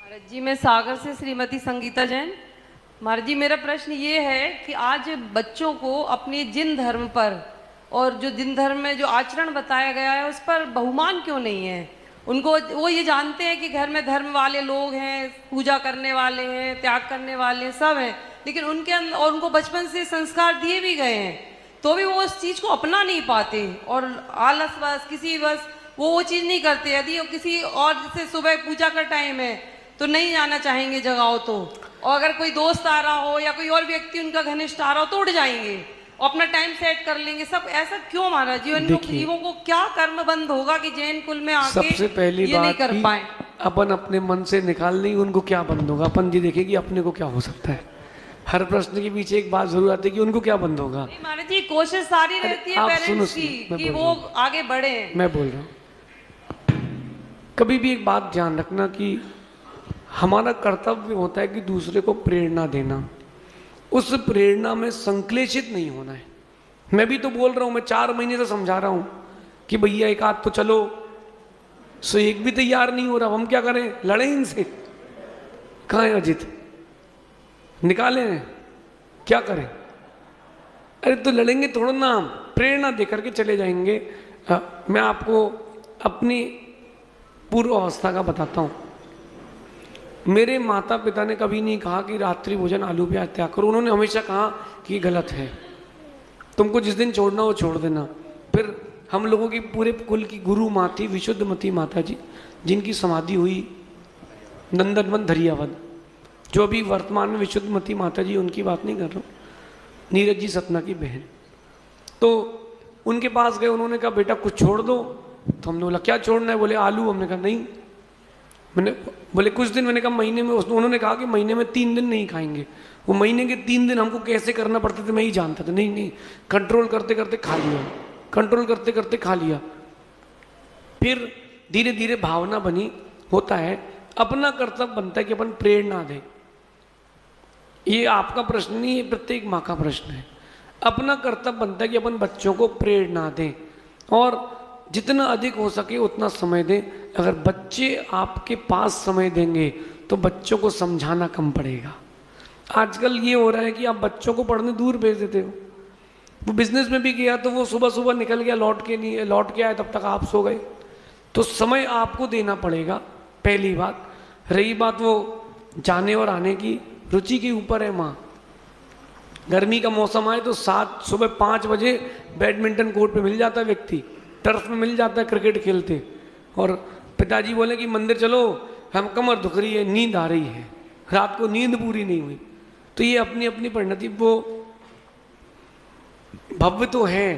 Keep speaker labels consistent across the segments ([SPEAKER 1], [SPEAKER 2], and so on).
[SPEAKER 1] महाराज जी, मैं सागर से श्रीमती संगीता जैन। महाराज जी, मेरा प्रश्न ये है कि आज बच्चों को अपने जिन धर्म पर और जो जिन धर्म में जो आचरण बताया गया है उस पर बहुमान क्यों नहीं है। उनको वो ये जानते हैं कि घर में धर्म वाले लोग हैं, पूजा करने वाले हैं, त्याग करने वाले हैं, सब हैं, लेकिन उनके अंदर और उनको बचपन से संस्कार दिए भी गए हैं, तो भी वो उस चीज़ को अपना नहीं पाते और आलसवश किसी बस वो चीज़ नहीं करते। यदि किसी और जैसे सुबह पूजा का टाइम है तो नहीं जाना चाहेंगे जगहों तो, और अगर कोई दोस्त आ रहा हो या कोई और व्यक्ति उनका घनिष्ठ आ रहा हो तो उठ जाएंगे और अपना टाइम सेट कर लेंगे। सब ऐसा क्यों महाराज जी? जीवों को क्या कर्म बंद होगा कि जैन कुल में आके
[SPEAKER 2] सबसे पहली
[SPEAKER 1] ये नहीं
[SPEAKER 2] बात
[SPEAKER 1] कर पाए?
[SPEAKER 2] अपन अपने मन से निकाल नहीं, उनको क्या बंद होगा। अपन जी देखें कि अपने को क्या हो सकता है। हर प्रश्न के पीछे एक बात जरूर आती है कि उनको क्या बंद होगा।
[SPEAKER 1] महाराज जी, कोशिश सारी रहती है पेरेंट्स की कि वो आगे बढ़े।
[SPEAKER 2] मैं बोल रहा हूँ, कभी भी एक बात ध्यान रखना कि हमारा कर्तव्य होता है कि दूसरे को प्रेरणा देना, उस प्रेरणा में संक्लेशित नहीं होना है। मैं भी तो बोल रहा हूं, मैं 4 महीने से समझा रहा हूं कि भैया एक आध तो चलो, सो एक भी तैयार नहीं हो रहा। हम क्या करें? लड़े इनसे? कहाँ है अजित? निकाले हैं? क्या करें? अरे तो लड़ेंगे थोड़ा ना, हम प्रेरणा दे करके चले जाएंगे। मैं आपको अपनी पूर्व अवस्था का बताता हूं। मेरे माता पिता ने कभी नहीं कहा कि रात्रि भोजन आलू प्याज त्याग करो। उन्होंने हमेशा कहा कि ये गलत है, तुमको जिस दिन छोड़ना हो छोड़ देना। फिर हम लोगों की पूरे कुल की गुरु माँ थी विशुद्धमती माता जी, जिनकी समाधि हुई नंदनवन धरियावद, जो अभी वर्तमान में विशुद्धमती माता जी, उनकी बात नहीं कर रहा हूँ, नीरज जी सतना की बहन। तो उनके पास गए, उन्होंने कहा बेटा कुछ छोड़ दो। तो हमने बोला क्या छोड़ना है? बोले आलू। हमने कहा नहीं। मैंने बोले कुछ दिन। मैंने कहा महीने में। उन्होंने कहा कि महीने में 3 दिन नहीं खाएंगे। वो महीने के 3 दिन हमको कैसे करना पड़ते थे मैं ही जानता था। नहीं नहीं, कंट्रोल करते करते खा लिया, कंट्रोल करते करते खा लिया। फिर धीरे धीरे भावना बनी। होता है, अपना कर्तव्य बनता है कि अपन प्रेरणा दें। ये आपका प्रश्न नहीं, ये प्रत्येक माँ का प्रश्न है। अपना कर्तव्य बनता है कि अपन बच्चों को प्रेरणा दें और जितना अधिक हो सके उतना समय दें। अगर बच्चे आपके पास समय देंगे तो बच्चों को समझाना कम पड़ेगा। आजकल ये हो रहा है कि आप बच्चों को पढ़ने दूर भेज देते हो। वो बिजनेस में भी गया तो वो सुबह सुबह निकल गया, लौट के आए तब तक आप सो गए। तो समय आपको देना पड़ेगा, पहली बात। रही बात वो जाने और आने की, रुचि के ऊपर है माँ। गर्मी का मौसम आए तो सुबह 5 बजे बैडमिंटन कोर्ट पे मिल जाता है व्यक्ति, टर्फ में मिल जाता है क्रिकेट खेलते। और पिताजी बोले कि मंदिर चलो, हम कमर दुख रही है, नींद आ रही है, रात को नींद पूरी नहीं हुई। तो ये अपनी अपनी परिणति। वो भव्य तो है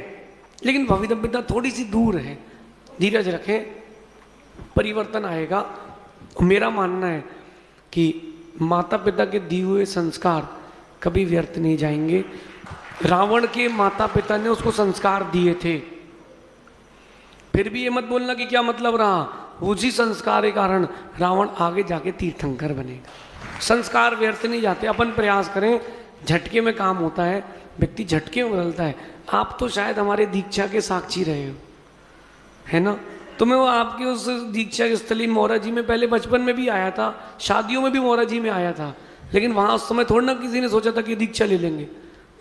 [SPEAKER 2] लेकिन भव्यता थोड़ी सी दूर है। धीरज रखें, परिवर्तन आएगा। मेरा मानना है कि माता पिता के दिए हुए संस्कार कभी व्यर्थ नहीं जाएंगे। रावण के माता पिता ने उसको संस्कार दिए थे, फिर भी ये मत बोलना कि क्या मतलब रहा। उसी संस्कार के कारण रावण आगे जाके तीर्थंकर बनेगा। संस्कार व्यर्थ नहीं जाते। अपन प्रयास करें, झटके में काम होता है, व्यक्ति झटके में बदलता है। आप तो शायद हमारे दीक्षा के साक्षी रहे हो, है ना? तो मैं वो आपकी उस दीक्षा की स्थली मोरा जी में पहले बचपन में भी आया था, शादियों में भी मोरा जी में आया था, लेकिन वहाँ उस समय थोड़ा ना किसी ने सोचा था कि दीक्षा ले लेंगे।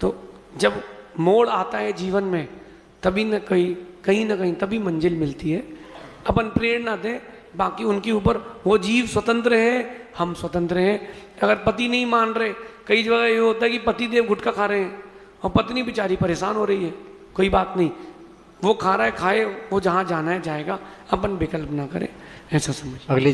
[SPEAKER 2] तो जब मोड़ आता है जीवन में तभी न कहीं ना कहीं तभी मंजिल मिलती है। अपन प्रेरणा दें, बाकी उनके ऊपर। वो जीव स्वतंत्र है, हम स्वतंत्र हैं। अगर पति नहीं मान रहे, कई जगह ये होता है कि पति देव गुटखा खा रहे हैं और पत्नी बेचारी परेशान हो रही है, कोई बात नहीं, वो खा रहा है खाए, वो जहाँ जाना है जाएगा। अपन विकल्प ना करें, ऐसा समझ।
[SPEAKER 3] अगली